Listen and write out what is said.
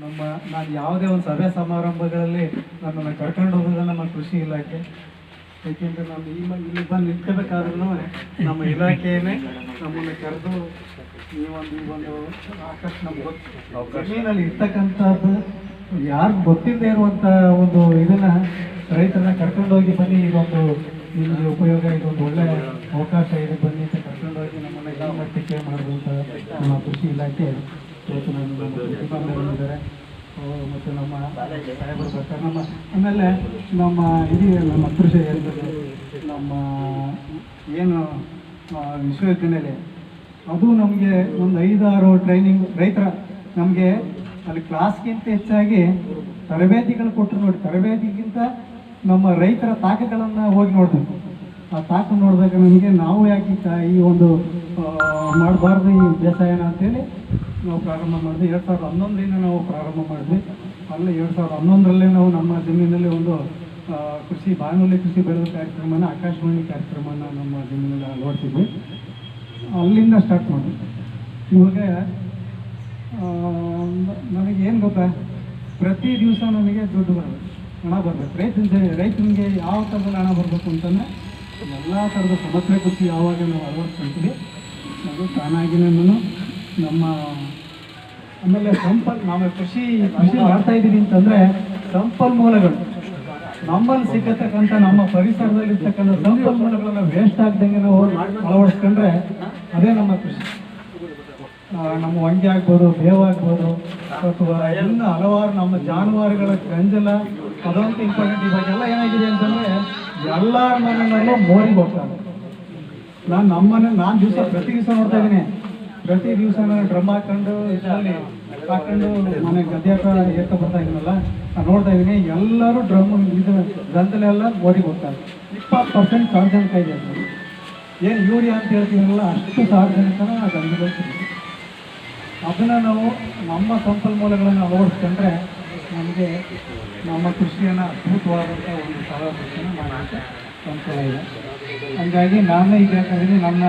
ನಾನು ಯಾವುದೇ ಒಂದು ಸಭೆ ಸಮಾರಂಭಗಳಲ್ಲಿ ನನ್ನನ್ನು ಕರ್ಕೊಂಡು ಹೋಗೋದು ನಮ್ಮ ಕೃಷಿ ಇಲಾಖೆ. ಏಕೆಂದರೆ ನಾನು ಇಲ್ಲಿ ಬಂದು ನಿಂತ್ಕೋಬೇಕಾದ್ರೂ ನಮ್ಮ ಇಲಾಖೆಯೇ ನಮ್ಮನ್ನು ಕರೆದು ಈ ಒಂದು ಆಕಾಶ ನಮ್ಗೆ ಗೊತ್ತು ಜಮೀನಲ್ಲಿ ಇರ್ತಕ್ಕಂಥದ್ದು ಯಾರು ಗೊತ್ತಿಲ್ಲದೆ ಇರುವಂಥ ಒಂದು ಇದನ್ನು ರೈತರನ್ನ ಕರ್ಕೊಂಡೋಗಿ ಬನ್ನಿ, ಇದೊಂದು ನಿಮಗೆ ಉಪಯೋಗ, ಇದೊಂದು ಒಳ್ಳೆ ಅವಕಾಶ ಇದೆ, ಬನ್ನಿ ಅಂತ ಕರ್ಕೊಂಡೋಗಿ ನಮ್ಮನ್ನು ಎಲ್ಲ ಮಟ್ಟಕ್ಕೆ ಮಾಡುವಂಥ ನಮ್ಮ ಕೃಷಿ ಇಲಾಖೆ ಇವತ್ತು ನಮ್ಮ ಪ್ರತಿಭಾಗಿದ್ದಾರೆ ಮತ್ತು ನಮ್ಮ ಸಾಹೇಬರು ಬರ್ತಾರೆ. ಆಮೇಲೆ ನಮ್ಮ ಇಡೀ ನಮ್ಮ ಕೃಷಿ ನಮ್ಮ ಏನು ವಿಶ್ವವಿದ್ಯಾನಿಲಯ ಅದು ನಮಗೆ ಒಂದು 5-6 ಟ್ರೈನಿಂಗ್ ರೈತರ ನಮಗೆ ಅಲ್ಲಿ ಕ್ಲಾಸ್ಗಿಂತ ಹೆಚ್ಚಾಗಿ ತರಬೇತಿಗಳು ಕೊಟ್ಟರು ನೋಡಿ. ತರಬೇತಿಗಿಂತ ನಮ್ಮ ರೈತರ ತಾಕಗಳನ್ನು ಹೋಗಿ ನೋಡ್ಬೇಕು. ಆ ತಾಕ ನೋಡಿದಾಗ ನಮಗೆ ನಾವು ಯಾಕೆ ಈ ಒಂದು ಮಾಡಬಾರ್ದು ಈ ಬೇಸಾಯನ ಅಂತೇಳಿ ನಾವು ಪ್ರಾರಂಭ ಮಾಡಿದ್ವಿ. 2011ರಿಂದ ನಾವು ಪ್ರಾರಂಭ ಮಾಡಿದ್ವಿ. ಅಲ್ಲೇ 2011ರಲ್ಲೇ ನಾವು ನಮ್ಮ ಜಮೀನಲ್ಲಿ ಒಂದು ಕೃಷಿ ಬಾನುಲಿ ಕೃಷಿ ಬೆಳೆದ ಕಾರ್ಯಕ್ರಮನ, ಆಕಾಶವಾಣಿ ಕಾರ್ಯಕ್ರಮನ ನಮ್ಮ ಜಮೀನಲ್ಲಿ ಅಳವಡಿಸಿದ್ವಿ. ಅಲ್ಲಿಂದ ಸ್ಟಾರ್ಟ್ ಮಾಡಿದ್ವಿ. ಇವಾಗ ನನಗೇನು ಗೊತ್ತಾ, ಪ್ರತಿ ದಿವಸ ನನಗೆ ದುಡ್ಡು ಬರಬೇಕು, ಹಣ ಬರಬೇಕು. ರೈತನಿಗೆ ಯಾವ ಥರದಲ್ಲಿ ಹಣ ಬರಬೇಕು ಅಂತಂದರೆ ಎಲ್ಲ ಥರದ ಸಮಗ್ರ ಕೃಷಿ ಯಾವಾಗ ನಾವು ಅಳವಡಿಸ್ಕೊಂತೀವಿ ಅದು ತಾನಾಗಿನೇ ನಮ್ಮ ಆಮೇಲೆ ನಾವು ಕೃಷಿ ಮಾಡ್ತಾಯಿದ್ದೀವಿ ಅಂತಂದರೆ ಸಂಪನ್ಮೂಲಗಳು ನಮ್ಮಲ್ಲಿ ಸಿಕ್ಕತಕ್ಕಂಥ ನಮ್ಮ ಪರಿಸರದಲ್ಲಿ ಇರ್ತಕ್ಕಂಥ ಸಂಪನ್ಮೂಲಗಳನ್ನ ವೇಸ್ಟ್ ಆಗ್ದಂಗೆ ನಾವು ಅಳವಡಿಸ್ಕೊಂಡ್ರೆ ಅದೇ ನಮ್ಮ ಕೃಷಿ. ನಮ್ಮ ಹೊಂಗೆ ಆಗ್ಬೋದು, ಬೇವಾಗ್ಬೋದು, ಅಥವಾ ಇನ್ನು ಹಲವಾರು ನಮ್ಮ ಜಾನುವಾರುಗಳ ಗಂಜಲ ಅದಂತೂ ಇಂಪಾರ್ಟೆಂಟ್. ಇವಾಗೆಲ್ಲ ಏನಾಗಿದೆ ಅಂತಂದರೆ ಎಲ್ಲರ ಮನೆಯಲ್ಲೂ ಮೋರಿಗೆ ಹೋಗ್ತಾರೆ. ನಾನು ದಿವಸ ಪ್ರತಿ ದಿವಸ ನೋಡ್ತಾ ಇದ್ದೀನಿ. ಪ್ರತಿ ದಿವಸ ನಾನು ಡ್ರಮ್ ಹಾಕೊಂಡು ಇದರಲ್ಲಿ ಹಾಕೊಂಡು ಮನೆ ಗದ್ದೆ ಹತ್ರ ಏರ್ಕ ಬರ್ತಾ ಇದ್ದೀನಲ್ಲ, ನಾನು ನೋಡ್ತಾ ಇದ್ದೀನಿ ಎಲ್ಲರೂ ಡ್ರಮ್ ಇದು ಗಂಧಲೆಲ್ಲ ಮೋರಿಗೆ ಹೋಗ್ತಾರೆ. 20% ಸಾರ್ವಜನಿಕ ಇದೆ. ಅದು ಏನು ಯೂರಿಯಾ ಅಂತ ಹೇಳ್ತೀವಲ್ಲ ಅಷ್ಟು ಸಾರ್ವಜನಿಕನ ಗಂಧದಲ್ಲಿ ಅದನ್ನು ನಾವು ನಮ್ಮ ಸಂಪನ್ಮೂಲಗಳನ್ನು ಅಳವಡಿಸ್ಕೊಂಡ್ರೆ ನಮಗೆ ನಮ್ಮ ಕೃಷಿಯನ್ನು ಅದ್ಭುತವಾದಂಥ ಒಂದು ಸಹಕಾರವನ್ನು ಮಾಡೋಕ್ಕೆ ಅನುಕೂಲ ಇದೆ. ಹಾಗಾಗಿ ನಾನು ಈಗ ನನ್ನ